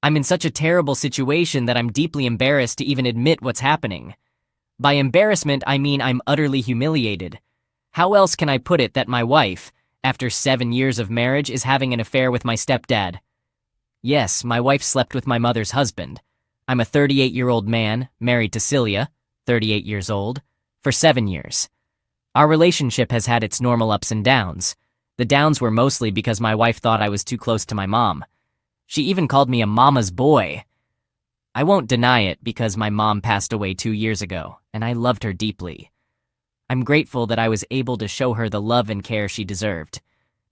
I'm in such a terrible situation that I'm deeply embarrassed to even admit what's happening. By embarrassment, I mean I'm utterly humiliated. How else can I put it that my wife, after 7 years of marriage, is having an affair with my stepdad? Yes, my wife slept with my mother's husband. I'm a 38-year-old man, married to Celia, 38 years old, for 7 years. Our relationship has had its normal ups and downs. The downs were mostly because my wife thought I was too close to my mom. She even called me a mama's boy. I won't deny it because my mom passed away 2 years ago, and I loved her deeply. I'm grateful that I was able to show her the love and care she deserved.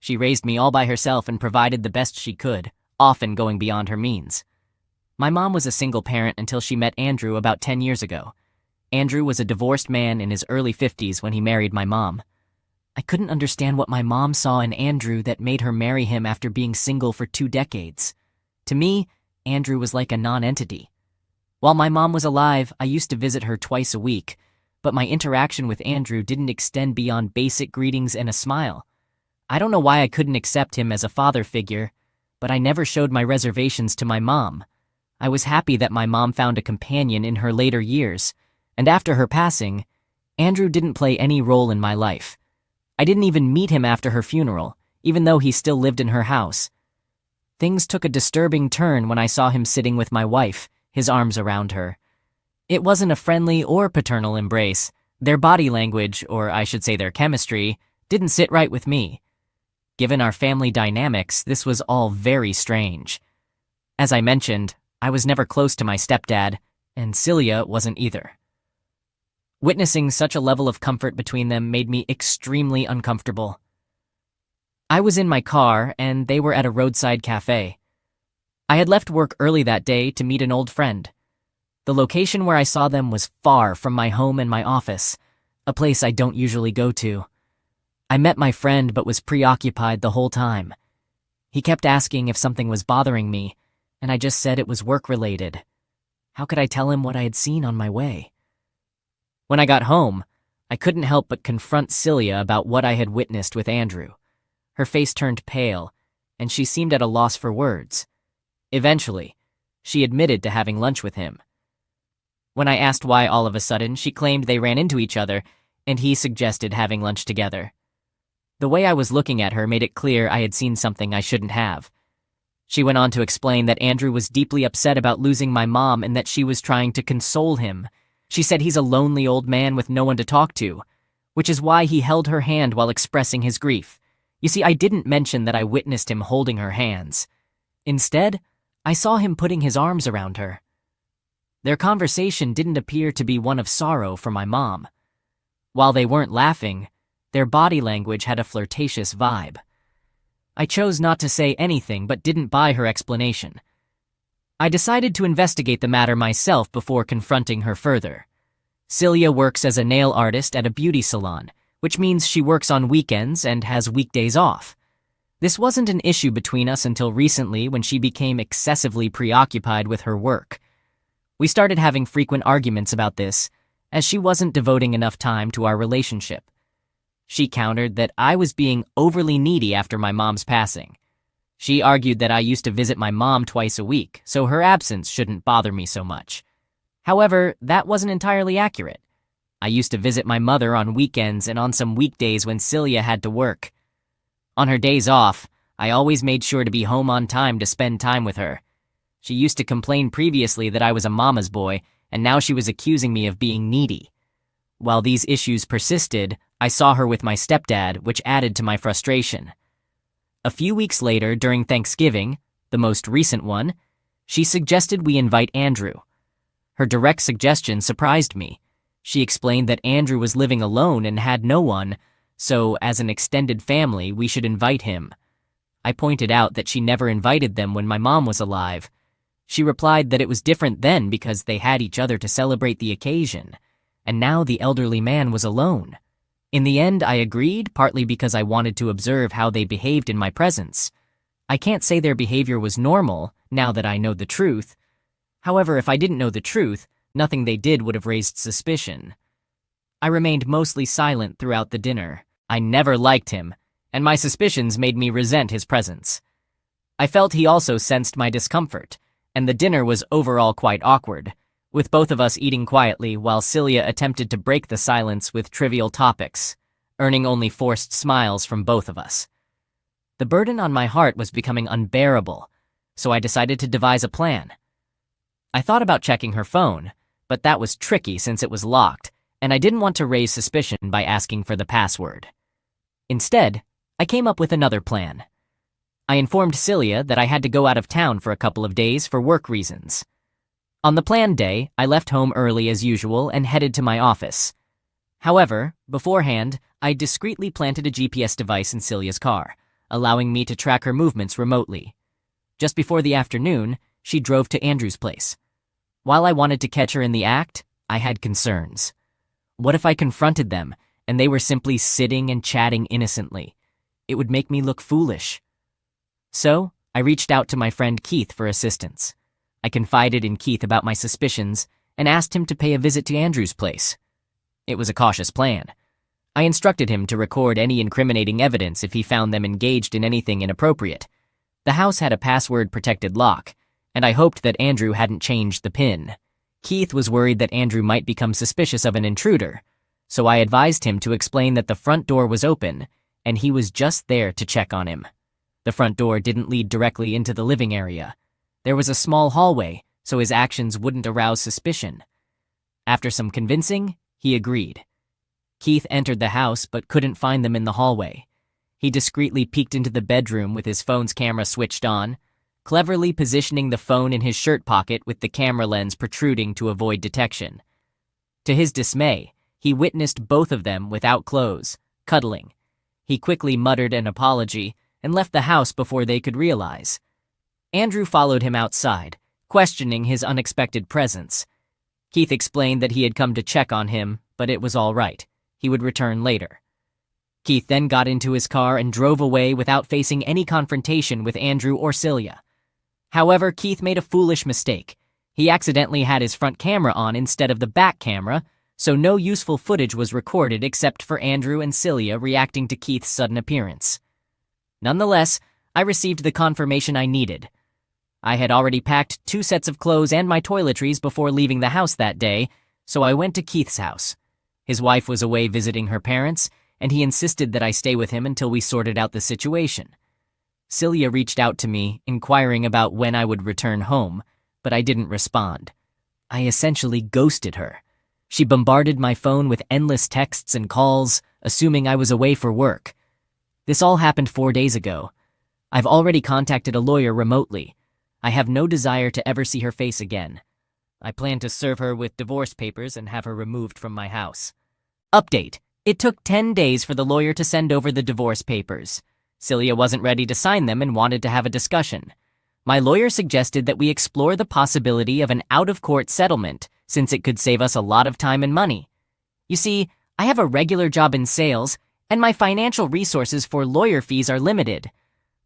She raised me all by herself and provided the best she could, often going beyond her means. My mom was a single parent until she met Andrew about 10 years ago. Andrew was a divorced man in his early 50s when he married my mom. I couldn't understand what my mom saw in Andrew that made her marry him after being single for 2 decades. To me, Andrew was like a non-entity. While my mom was alive, I used to visit her twice a week, but my interaction with Andrew didn't extend beyond basic greetings and a smile. I don't know why I couldn't accept him as a father figure, but I never showed my reservations to my mom. I was happy that my mom found a companion in her later years, and after her passing, Andrew didn't play any role in my life. I didn't even meet him after her funeral, even though he still lived in her house. Things took a disturbing turn when I saw him sitting with my wife, his arms around her. It wasn't a friendly or paternal embrace. Their body language, or I should say their chemistry, didn't sit right with me. Given our family dynamics, this was all very strange. As I mentioned, I was never close to my stepdad, and Celia wasn't either. Witnessing such a level of comfort between them made me extremely uncomfortable. I was in my car, and they were at a roadside cafe. I had left work early that day to meet an old friend. The location where I saw them was far from my home and my office, a place I don't usually go to. I met my friend but was preoccupied the whole time. He kept asking if something was bothering me, and I just said it was work-related. How could I tell him what I had seen on my way? When I got home, I couldn't help but confront Celia about what I had witnessed with Andrew. Her face turned pale, and she seemed at a loss for words. Eventually, she admitted to having lunch with him. When I asked why all of a sudden, she claimed they ran into each other, and he suggested having lunch together. The way I was looking at her made it clear I had seen something I shouldn't have. She went on to explain that Andrew was deeply upset about losing my mom and that she was trying to console him. She said he's a lonely old man with no one to talk to, which is why he held her hand while expressing his grief. You see, I didn't mention that I witnessed him holding her hands. Instead, I saw him putting his arms around her. Their conversation didn't appear to be one of sorrow for my mom. While they weren't laughing, their body language had a flirtatious vibe. I chose not to say anything but didn't buy her explanation. I decided to investigate the matter myself before confronting her further. Celia works as a nail artist at a beauty salon, which means she works on weekends and has weekdays off. This wasn't an issue between us until recently when she became excessively preoccupied with her work. We started having frequent arguments about this, as she wasn't devoting enough time to our relationship. She countered that I was being overly needy after my mom's passing. She argued that I used to visit my mom twice a week, so her absence shouldn't bother me so much. However, that wasn't entirely accurate. I used to visit my mother on weekends and on some weekdays when Celia had to work. On her days off, I always made sure to be home on time to spend time with her. She used to complain previously that I was a mama's boy, and now she was accusing me of being needy. While these issues persisted, I saw her with my stepdad, which added to my frustration. A few weeks later, during Thanksgiving, the most recent one, she suggested we invite Andrew. Her direct suggestion surprised me. She explained that Andrew was living alone and had no one, so as an extended family, we should invite him. I pointed out that she never invited them when my mom was alive. She replied that it was different then because they had each other to celebrate the occasion, and now the elderly man was alone. In the end, I agreed, partly because I wanted to observe how they behaved in my presence. I can't say their behavior was normal, now that I know the truth. However, if I didn't know the truth, nothing they did would have raised suspicion. I remained mostly silent throughout the dinner. I never liked him, and my suspicions made me resent his presence. I felt he also sensed my discomfort, and the dinner was overall quite awkward, with both of us eating quietly while Celia attempted to break the silence with trivial topics, earning only forced smiles from both of us. The burden on my heart was becoming unbearable, so I decided to devise a plan. I thought about checking her phone, but that was tricky since it was locked, and I didn't want to raise suspicion by asking for the password. Instead, I came up with another plan. I informed Celia that I had to go out of town for a couple of days for work reasons. On the planned day, I left home early as usual and headed to my office. However, beforehand, I discreetly planted a GPS device in Celia's car, allowing me to track her movements remotely. Just before the afternoon, she drove to Andrew's place. While I wanted to catch her in the act, I had concerns. What if I confronted them, and they were simply sitting and chatting innocently? It would make me look foolish. So, I reached out to my friend Keith for assistance. I confided in Keith about my suspicions and asked him to pay a visit to Andrew's place. It was a cautious plan. I instructed him to record any incriminating evidence if he found them engaged in anything inappropriate. The house had a password-protected lock, and I hoped that Andrew hadn't changed the PIN. Keith was worried that Andrew might become suspicious of an intruder, so I advised him to explain that the front door was open, and he was just there to check on him. The front door didn't lead directly into the living area. There was a small hallway, so his actions wouldn't arouse suspicion. After some convincing, he agreed. Keith entered the house but couldn't find them in the hallway. He discreetly peeked into the bedroom with his phone's camera switched on, cleverly positioning the phone in his shirt pocket with the camera lens protruding to avoid detection. To his dismay, he witnessed both of them without clothes, cuddling. He quickly muttered an apology and left the house before they could realize. Andrew followed him outside, questioning his unexpected presence. Keith explained that he had come to check on him, but it was all right. He would return later. Keith then got into his car and drove away without facing any confrontation with Andrew or Celia. However, Keith made a foolish mistake. He accidentally had his front camera on instead of the back camera, so no useful footage was recorded except for Andrew and Celia reacting to Keith's sudden appearance. Nonetheless, I received the confirmation I needed. I had already packed 2 sets of clothes and my toiletries before leaving the house that day, so I went to Keith's house. His wife was away visiting her parents, and he insisted that I stay with him until we sorted out the situation. Celia reached out to me, inquiring about when I would return home, but I didn't respond. I essentially ghosted her. She bombarded my phone with endless texts and calls, assuming I was away for work. This all happened 4 days ago. I've already contacted a lawyer remotely. I have no desire to ever see her face again. I plan to serve her with divorce papers and have her removed from my house. Update. It took 10 days for the lawyer to send over the divorce papers. Celia wasn't ready to sign them and wanted to have a discussion. My lawyer suggested that we explore the possibility of an out-of-court settlement, since it could save us a lot of time and money. You see, I have a regular job in sales, and my financial resources for lawyer fees are limited.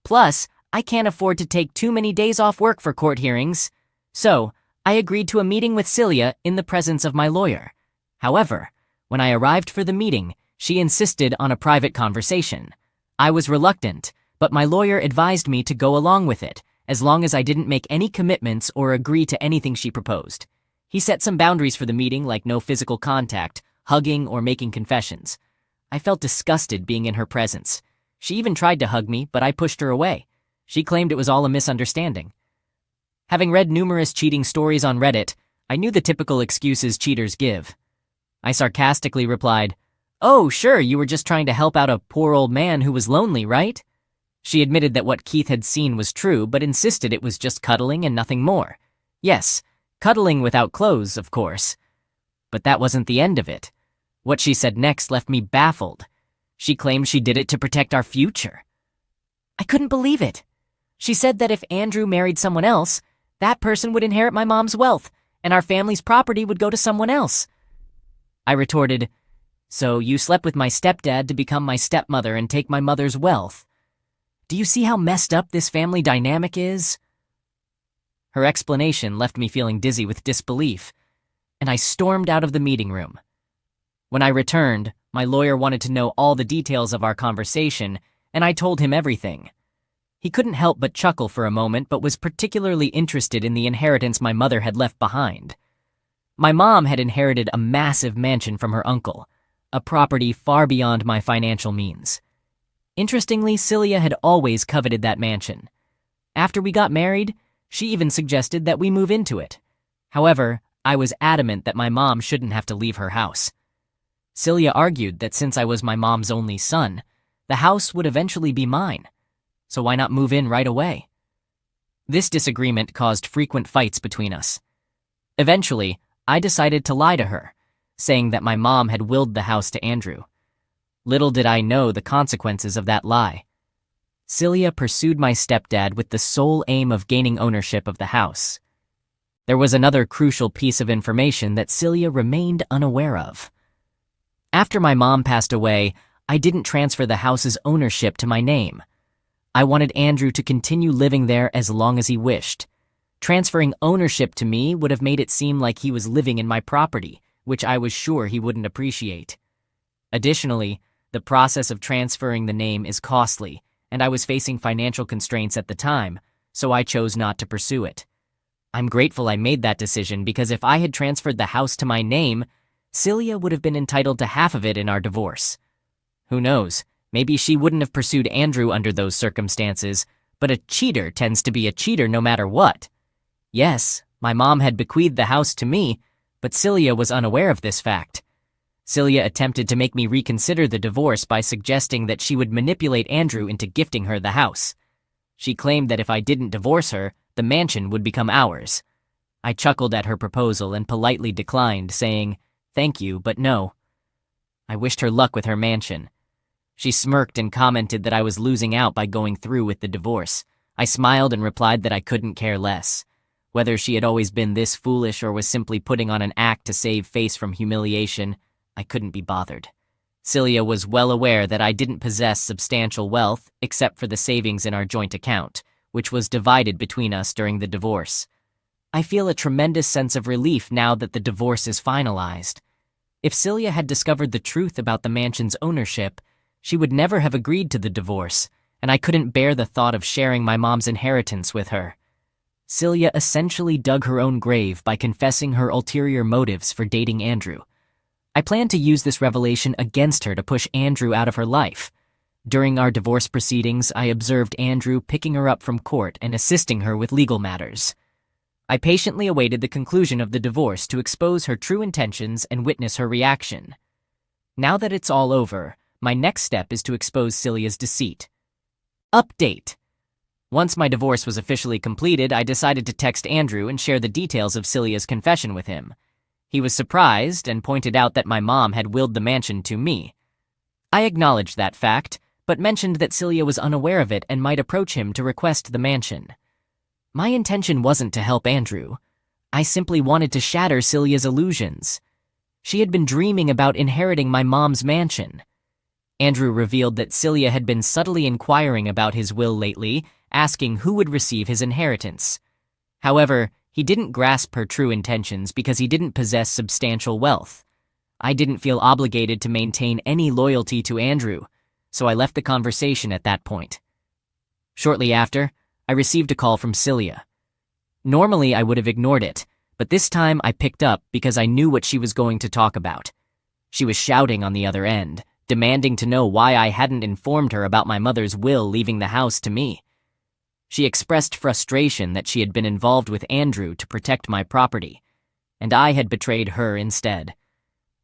Plus, I can't afford to take too many days off work for court hearings. So, I agreed to a meeting with Celia in the presence of my lawyer. However, when I arrived for the meeting, she insisted on a private conversation. I was reluctant, but my lawyer advised me to go along with it, as long as I didn't make any commitments or agree to anything she proposed. He set some boundaries for the meeting, like no physical contact, hugging, or making confessions. I felt disgusted being in her presence. She even tried to hug me, but I pushed her away. She claimed it was all a misunderstanding. Having read numerous cheating stories on Reddit, I knew the typical excuses cheaters give. I sarcastically replied, "Oh, sure, you were just trying to help out a poor old man who was lonely, right?" She admitted that what Keith had seen was true, but insisted it was just cuddling and nothing more. Yes, cuddling without clothes, of course. But that wasn't the end of it. What she said next left me baffled. She claimed she did it to protect our future. I couldn't believe it. She said that if Andrew married someone else, that person would inherit my mom's wealth, and our family's property would go to someone else. I retorted, "So you slept with my stepdad to become my stepmother and take my mother's wealth. Do you see how messed up this family dynamic is?" Her explanation left me feeling dizzy with disbelief, and I stormed out of the meeting room. When I returned, my lawyer wanted to know all the details of our conversation, and I told him everything. He couldn't help but chuckle for a moment, but was particularly interested in the inheritance my mother had left behind. My mom had inherited a massive mansion from her uncle, a property far beyond my financial means. Interestingly, Celia had always coveted that mansion. After we got married, she even suggested that we move into it. However, I was adamant that my mom shouldn't have to leave her house. Celia argued that since I was my mom's only son, the house would eventually be mine, so why not move in right away? This disagreement caused frequent fights between us. Eventually, I decided to lie to her, saying that my mom had willed the house to Andrew. Little did I know the consequences of that lie. Celia pursued my stepdad with the sole aim of gaining ownership of the house. There was another crucial piece of information that Celia remained unaware of. After my mom passed away, I didn't transfer the house's ownership to my name. I wanted Andrew to continue living there as long as he wished. Transferring ownership to me would have made it seem like he was living in my property, which I was sure he wouldn't appreciate. Additionally, the process of transferring the name is costly, and I was facing financial constraints at the time, so I chose not to pursue it. I'm grateful I made that decision because if I had transferred the house to my name, Celia would have been entitled to half of it in our divorce. Who knows, maybe she wouldn't have pursued Andrew under those circumstances, but a cheater tends to be a cheater no matter what. Yes, my mom had bequeathed the house to me, but Celia was unaware of this fact. Celia attempted to make me reconsider the divorce by suggesting that she would manipulate Andrew into gifting her the house. She claimed that if I didn't divorce her, the mansion would become ours. I chuckled at her proposal and politely declined, saying, "Thank you, but no." I wished her luck with her mansion. She smirked and commented that I was losing out by going through with the divorce. I smiled and replied that I couldn't care less. Whether she had always been this foolish or was simply putting on an act to save face from humiliation, I couldn't be bothered. Celia was well aware that I didn't possess substantial wealth except for the savings in our joint account, which was divided between us during the divorce. I feel a tremendous sense of relief now that the divorce is finalized. If Celia had discovered the truth about the mansion's ownership, she would never have agreed to the divorce, and I couldn't bear the thought of sharing my mom's inheritance with her. Celia essentially dug her own grave by confessing her ulterior motives for dating Andrew. I plan to use this revelation against her to push Andrew out of her life. During our divorce proceedings, I observed Andrew picking her up from court and assisting her with legal matters. I patiently awaited the conclusion of the divorce to expose her true intentions and witness her reaction. Now that it's all over, my next step is to expose Celia's deceit. Update. Once my divorce was officially completed, I decided to text Andrew and share the details of Celia's confession with him. He was surprised and pointed out that my mom had willed the mansion to me. I acknowledged that fact, but mentioned that Celia was unaware of it and might approach him to request the mansion. My intention wasn't to help Andrew. I simply wanted to shatter Celia's illusions. She had been dreaming about inheriting my mom's mansion. Andrew revealed that Celia had been subtly inquiring about his will lately, asking who would receive his inheritance. However, he didn't grasp her true intentions because he didn't possess substantial wealth. I didn't feel obligated to maintain any loyalty to Andrew, so I left the conversation at that point. Shortly after, I received a call from Celia. Normally, I would have ignored it, but this time I picked up because I knew what she was going to talk about. She was shouting on the other end, demanding to know why I hadn't informed her about my mother's will leaving the house to me. She expressed frustration that she had been involved with Andrew to protect my property, and I had betrayed her instead.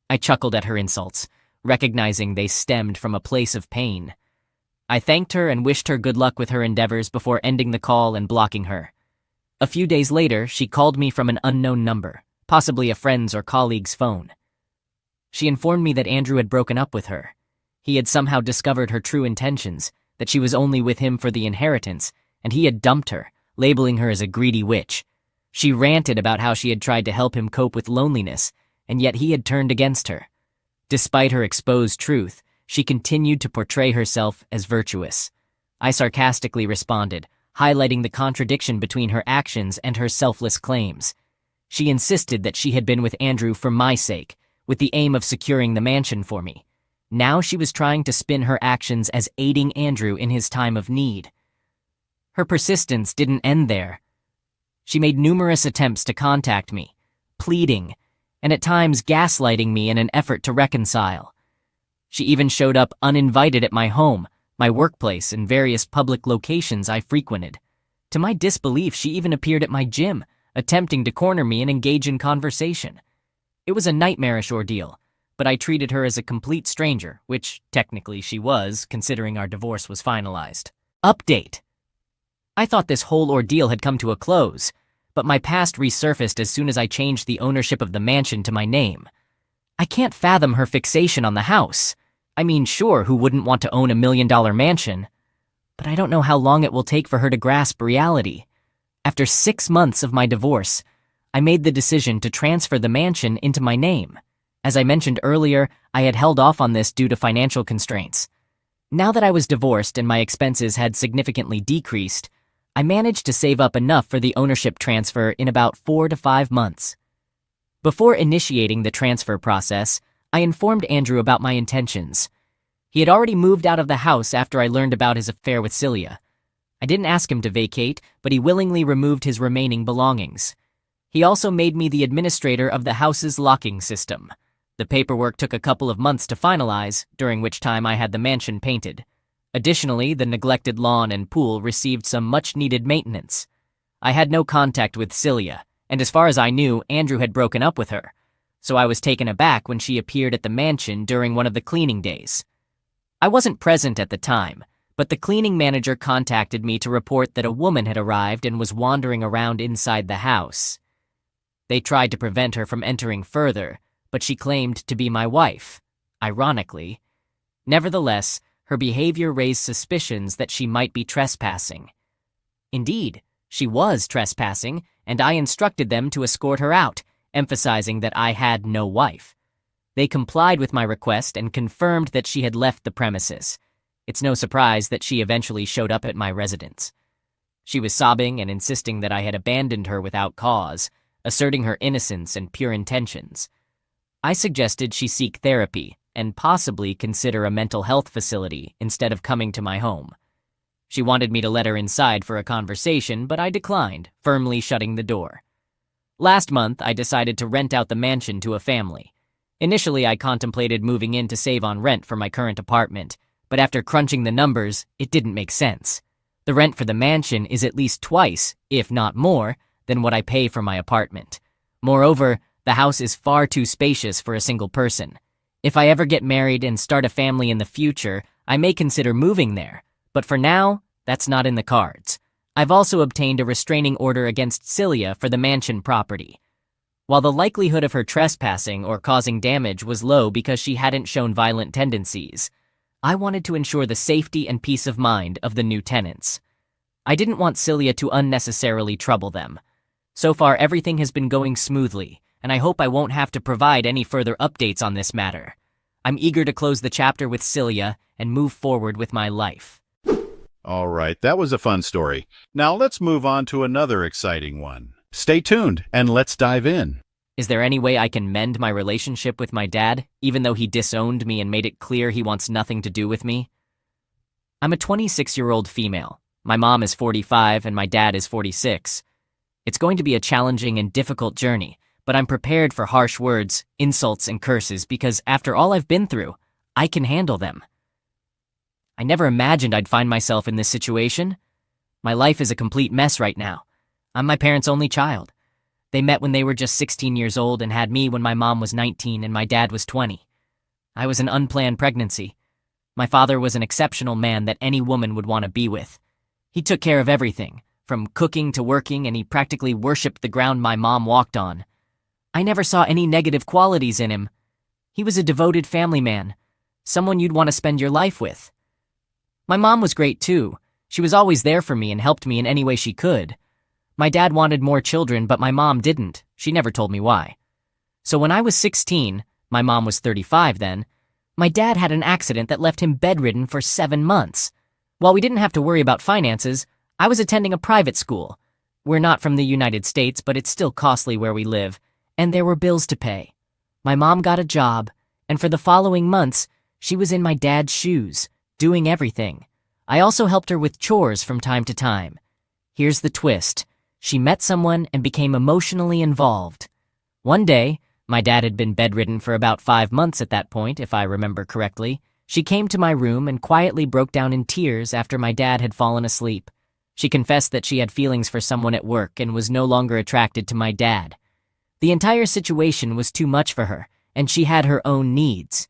I chuckled at her insults, recognizing they stemmed from a place of pain. I thanked her and wished her good luck with her endeavors before ending the call and blocking her. A few days later, she called me from an unknown number, possibly a friend's or colleague's phone. She informed me that Andrew had broken up with her. He had somehow discovered her true intentions, that she was only with him for the inheritance, and he had dumped her, labeling her as a greedy witch. She ranted about how she had tried to help him cope with loneliness, and yet he had turned against her. Despite her exposed truth, she continued to portray herself as virtuous. I sarcastically responded, highlighting the contradiction between her actions and her selfless claims. She insisted that she had been with Andrew for my sake, with the aim of securing the mansion for me. Now she was trying to spin her actions as aiding Andrew in his time of need. Her persistence didn't end there. She made numerous attempts to contact me, pleading, and at times gaslighting me in an effort to reconcile. She even showed up uninvited at my home, my workplace, and various public locations I frequented. To my disbelief, she even appeared at my gym, attempting to corner me and engage in conversation. It was a nightmarish ordeal, but I treated her as a complete stranger, which technically she was, considering our divorce was finalized. Update. I thought this whole ordeal had come to a close, but my past resurfaced as soon as I changed the ownership of the mansion to my name. I can't fathom her fixation on the house. I mean, sure, who wouldn't want to own a $1 million mansion? But I don't know how long it will take for her to grasp reality. After 6 months of my divorce, I made the decision to transfer the mansion into my name. As I mentioned earlier, I had held off on this due to financial constraints. Now that I was divorced and my expenses had significantly decreased, I managed to save up enough for the ownership transfer in about 4 to 5 months. Before initiating the transfer process, I informed Andrew about my intentions. He had already moved out of the house after I learned about his affair with Celia. I didn't ask him to vacate, but he willingly removed his remaining belongings. He also made me the administrator of the house's locking system. The paperwork took a couple of months to finalize, during which time I had the mansion painted. Additionally, the neglected lawn and pool received some much-needed maintenance. I had no contact with Celia, and as far as I knew, Andrew had broken up with her, so I was taken aback when she appeared at the mansion during one of the cleaning days. I wasn't present at the time, but the cleaning manager contacted me to report that a woman had arrived and was wandering around inside the house. They tried to prevent her from entering further, but she claimed to be my wife, ironically. Nevertheless, her behavior raised suspicions that she might be trespassing. Indeed, she was trespassing, and I instructed them to escort her out, emphasizing that I had no wife. They complied with my request and confirmed that she had left the premises. It's no surprise that she eventually showed up at my residence. She was sobbing and insisting that I had abandoned her without cause, asserting her innocence and pure intentions. I suggested she seek therapy and possibly consider a mental health facility instead of coming to my home. She wanted me to let her inside for a conversation, but I declined, firmly shutting the door. Last month, I decided to rent out the mansion to a family. Initially, I contemplated moving in to save on rent for my current apartment, but after crunching the numbers, it didn't make sense. The rent for the mansion is at least twice, if not more, than what I pay for my apartment. Moreover, the house is far too spacious for a single person. If I ever get married and start a family in the future, I may consider moving there, but for now, that's not in the cards. I've also obtained a restraining order against Celia for the mansion property. While the likelihood of her trespassing or causing damage was low because she hadn't shown violent tendencies, I wanted to ensure the safety and peace of mind of the new tenants. I didn't want Celia to unnecessarily trouble them. So far, everything has been going smoothly, and I hope I won't have to provide any further updates on this matter. I'm eager to close the chapter with Celia and move forward with my life. All right, that was a fun story. Now let's move on to another exciting one. Stay tuned and let's dive in. Is there any way I can mend my relationship with my dad, even though he disowned me and made it clear he wants nothing to do with me? I'm a 26-year-old female. My mom is 45 and my dad is 46. It's going to be a challenging and difficult journey, but I'm prepared for harsh words, insults, and curses because after all I've been through, I can handle them. I never imagined I'd find myself in this situation. My life is a complete mess right now. I'm my parents' only child. They met when they were just 16 years old and had me when my mom was 19 and my dad was 20. I was an unplanned pregnancy. My father was an exceptional man that any woman would want to be with. He took care of everything, from cooking to working, and he practically worshipped the ground my mom walked on. I never saw any negative qualities in him. He was a devoted family man, someone you'd want to spend your life with. My mom was great too. She was always there for me and helped me in any way she could. My dad wanted more children, but my mom didn't. She never told me why. So when I was 16, my mom was 35 then, my dad had an accident that left him bedridden for 7 months. While we didn't have to worry about finances, I was attending a private school. We're not from the United States, but it's still costly where we live, and there were bills to pay. My mom got a job, and for the following months, she was in my dad's shoes, doing everything. I also helped her with chores from time to time, Here's the twist. She met someone and became emotionally involved. One day, my dad had been bedridden for about 5 months at that point, if I remember correctly. She came to my room and quietly broke down in tears after my dad had fallen asleep. She confessed that she had feelings for someone at work and was no longer attracted to my dad. The entire situation was too much for her, and she had her own needs.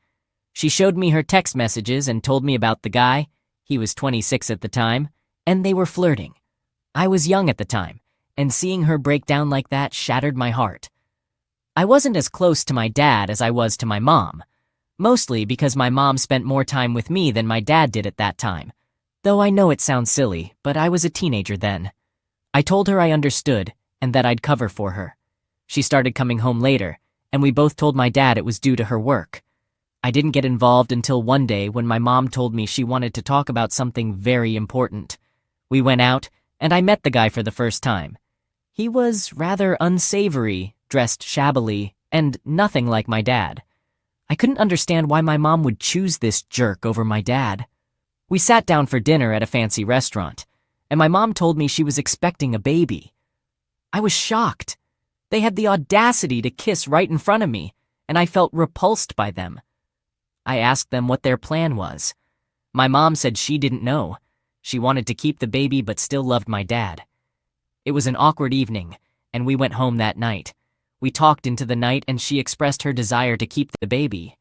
She showed me her text messages and told me about the guy. He was 26 at the time, and they were flirting. I was young at the time, and seeing her break down like that shattered my heart. I wasn't as close to my dad as I was to my mom, mostly because my mom spent more time with me than my dad did at that time. Though I know it sounds silly, but I was a teenager then. I told her I understood and that I'd cover for her. She started coming home later, and we both told my dad it was due to her work. I didn't get involved until one day when my mom told me she wanted to talk about something very important. We went out, and I met the guy for the first time. He was rather unsavory, dressed shabbily, and nothing like my dad. I couldn't understand why my mom would choose this jerk over my dad. We sat down for dinner at a fancy restaurant, and my mom told me she was expecting a baby. I was shocked. They had the audacity to kiss right in front of me, and I felt repulsed by them. I asked them what their plan was. My mom said she didn't know. She wanted to keep the baby but still loved my dad. It was an awkward evening, and we went home that night. We talked into the night and she expressed her desire to keep the baby.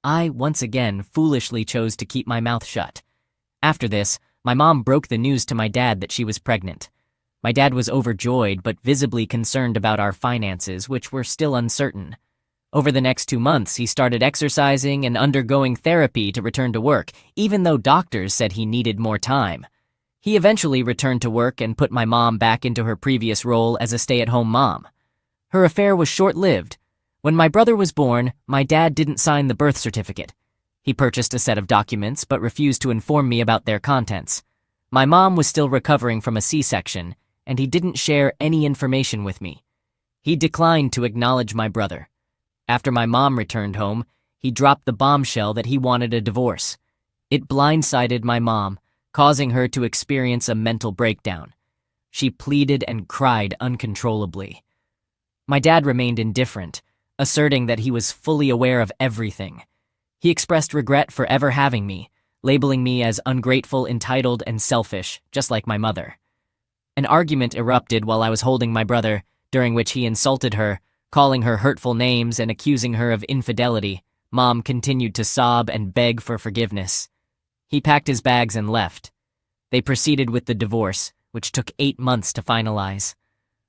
I, once again, foolishly chose to keep my mouth shut. After this, my mom broke the news to my dad that she was pregnant. My dad was overjoyed but visibly concerned about our finances, which were still uncertain. Over the next 2 months, he started exercising and undergoing therapy to return to work, even though doctors said he needed more time. He eventually returned to work and put my mom back into her previous role as a stay-at-home mom. Her affair was short-lived. When my brother was born, my dad didn't sign the birth certificate. He purchased a set of documents but refused to inform me about their contents. My mom was still recovering from a C-section, and he didn't share any information with me. He declined to acknowledge my brother. After my mom returned home, he dropped the bombshell that he wanted a divorce. It blindsided my mom, causing her to experience a mental breakdown. She pleaded and cried uncontrollably. My dad remained indifferent, asserting that he was fully aware of everything. He expressed regret for ever having me, labeling me as ungrateful, entitled, and selfish, just like my mother. An argument erupted while I was holding my brother, during which he insulted her, calling her hurtful names and accusing her of infidelity. Mom continued to sob and beg for forgiveness. He packed his bags and left. They proceeded with the divorce, which took 8 months to finalize.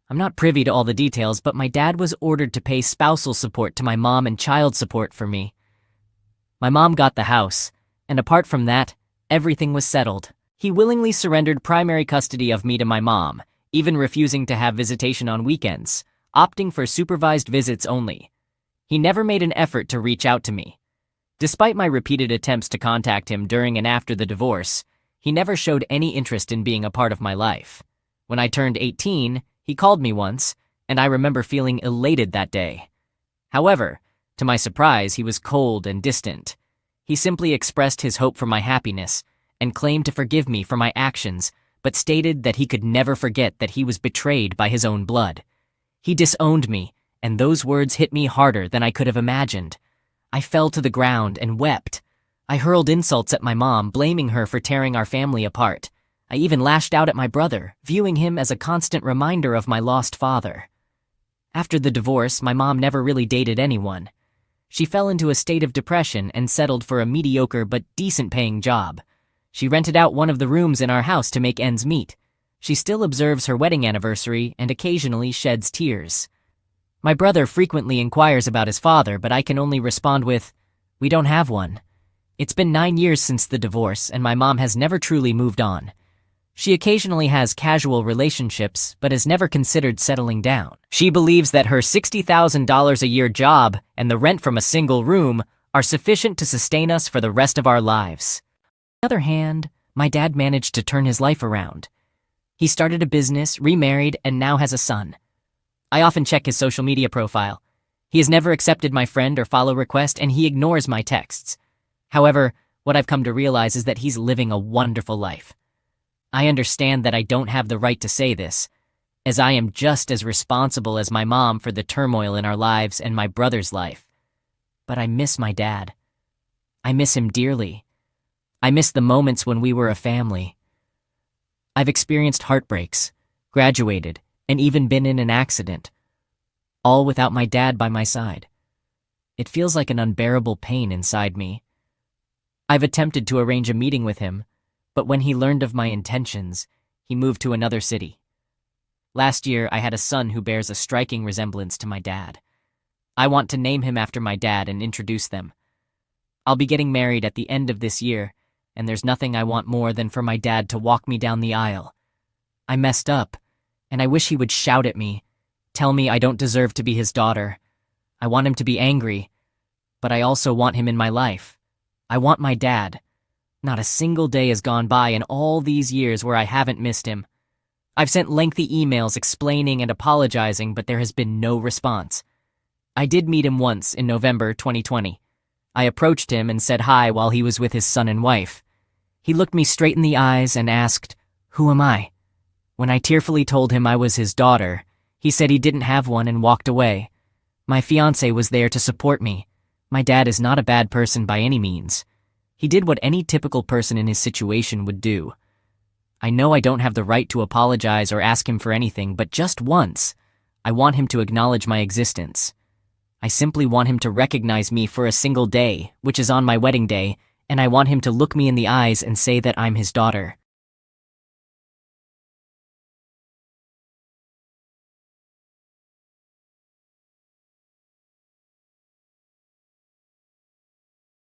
I'm not privy to all the details, but my dad was ordered to pay spousal support to my mom and child support for me. My mom got the house, and apart from that, everything was settled. He willingly surrendered primary custody of me to my mom, even refusing to have visitation on weekends, opting for supervised visits only. He never made an effort to reach out to me. Despite my repeated attempts to contact him during and after the divorce, he never showed any interest in being a part of my life. When I turned 18, he called me once, and I remember feeling elated that day. However, to my surprise, he was cold and distant. He simply expressed his hope for my happiness and claimed to forgive me for my actions, but stated that he could never forget that he was betrayed by his own blood. He disowned me, and those words hit me harder than I could have imagined. I fell to the ground and wept. I hurled insults at my mom, blaming her for tearing our family apart. I even lashed out at my brother, viewing him as a constant reminder of my lost father. After the divorce, my mom never really dated anyone. She fell into a state of depression and settled for a mediocre but decent-paying job. She rented out one of the rooms in our house to make ends meet. She still observes her wedding anniversary and occasionally sheds tears. My brother frequently inquires about his father, but I can only respond with, "We don't have one." It's been 9 years since the divorce, and my mom has never truly moved on. She occasionally has casual relationships, but has never considered settling down. She believes that her $60,000 a year job and the rent from a single room are sufficient to sustain us for the rest of our lives. On the other hand, my dad managed to turn his life around. He started a business, remarried, and now has a son. I often check his social media profile. He has never accepted my friend or follow request, and he ignores my texts. However, what I've come to realize is that he's living a wonderful life. I understand that I don't have the right to say this, as I am just as responsible as my mom for the turmoil in our lives and my brother's life. But I miss my dad. I miss him dearly. I miss the moments when we were a family. I've experienced heartbreaks, graduated, and even been in an accident, all without my dad by my side. It feels like an unbearable pain inside me. I've attempted to arrange a meeting with him, but when he learned of my intentions, he moved to another city. Last year, I had a son who bears a striking resemblance to my dad. I want to name him after my dad and introduce them. I'll be getting married at the end of this year, and there's nothing I want more than for my dad to walk me down the aisle. I messed up, and I wish he would shout at me, tell me I don't deserve to be his daughter. I want him to be angry, but I also want him in my life. I want my dad. Not a single day has gone by in all these years where I haven't missed him. I've sent lengthy emails explaining and apologizing, but there has been no response. I did meet him once in November 2020. I approached him and said hi while he was with his son and wife. He looked me straight in the eyes and asked, "Who am I?" When I tearfully told him I was his daughter, he said he didn't have one and walked away. My fiancé was there to support me. My dad is not a bad person by any means. He did what any typical person in his situation would do. I know I don't have the right to apologize or ask him for anything, but just once, I want him to acknowledge my existence. I simply want him to recognize me for a single day, which is on my wedding day, and I want him to look me in the eyes and say that I'm his daughter.